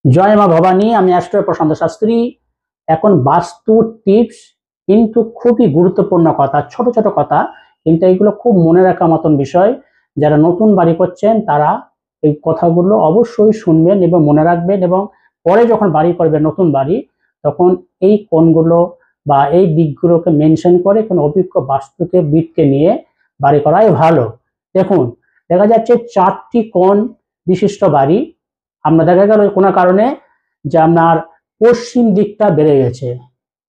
জয় মা ভবানী। আমি অ্যাস্ট্রো প্রশান্ত শাস্ত্রী। এখন বাস্তু টিপস কিন্তু খুবই গুরুত্বপূর্ণ কথা, ছোট ছোট কথা, কিন্তু এইগুলো খুব মনে রাখার মতন বিষয়। যারা নতুন বাড়ি করছেন তারা এই কথাগুলো অবশ্যই শুনবেন এবং মনে রাখবেন, এবং পরে যখন বাড়ি করবেন নতুন বাড়ি, তখন এই কোণগুলো বা এই দিকগুলোকে মেনশন করে কোনো অভিজ্ঞ বাস্তুকে বিদকে নিয়ে বাড়ি করাই ভালো। দেখুন, দেখা যাচ্ছে 4টি কোণ বিশিষ্ট বাড়ি। আমরা দেখা গেল কোনো কারণে যে আপনার পশ্চিম দিকটা বেড়ে গেছে,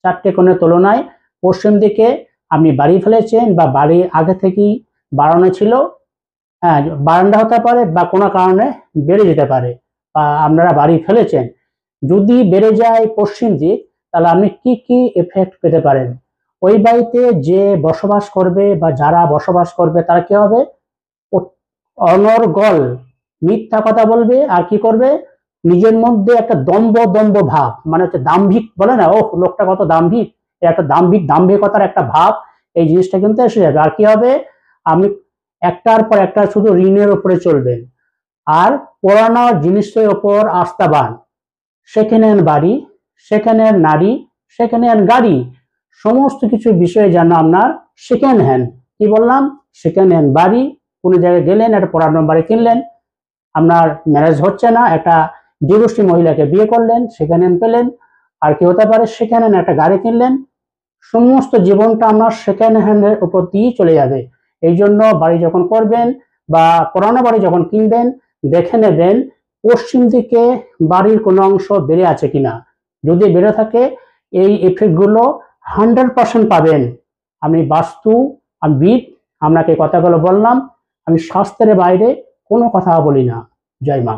4টে কোণের তুলনায় পশ্চিম দিকে আপনি বাড়ি ফেলেছেন বা বাড়ি আগে থেকেই বাড়ানো ছিল। হ্যাঁ, বারান্দা হতে পারে বা কোনো কারণে বেড়ে যেতে পারে, বা আপনারা বাড়ি ফেলেছেন। যদি বেড়ে যায় পশ্চিম দিক, তাহলে আপনি কি কি এফেক্ট পেতে পারেন? ওই বাড়িতে যে বসবাস করবে বা যারা বসবাস করবে তারা কি হবে? অনর্গল মিথ্যা কথা বলবে, আর কি করবে? নিজের মধ্যে একটা দম্ভ দম্ভ ভাব, মানে হচ্ছে দাম্ভিক বলে না, ও লোকটা কত দাম্ভিক, একটা দাম্ভিকতার একটা ভাব, এই জিনিসটা কিন্তু এসে যাবে। আর কি হবে? আপনি একটার পর একটা শুধু ঋণের উপরে চলবেন, আর পুরানো জিনিসের ওপর আস্থাবান। সেখানে বাড়ি, সেখানে নারী, সেখানে গাড়ি, সমস্ত কিছু বিষয়ে যেন আপনার সেকেন্ড হ্যান্ড। কি বললাম? সেকেন্ড হ্যান্ড বাড়ি। কোনো জায়গায় গেলেন, একটা পুরানো বাড়ি কিনলেন, আপনার ম্যারেজ হচ্ছে না, একটা ডিভোর্সি মহিলাকে বিয়ে করলেন, সেকেন্ড হ্যান্ড পেলেন। আর কি হতে পারে? সেকেন্ড হ্যান্ড একটা গাড়ি কিনলেন। সমস্ত জীবনটা আপনার সেকেন্ড হ্যান্ডের উপর দিয়েই চলে যাবে। এই জন্য বাড়ি যখন করবেন বা পুরানো বাড়ি যখন কিনবেন, দেখে নেবেন পশ্চিম দিকে বাড়ির কোনো অংশ বেড়ে আছে কিনা। যদি বেড়ে থাকে, এই এফেক্টগুলো 100% পাবেন। আমি বাস্তু বিদ, আপনাকে কথাগুলো বললাম। আমি শাস্ত্রের বাইরে কোনো কথা বলি না। জয় মা।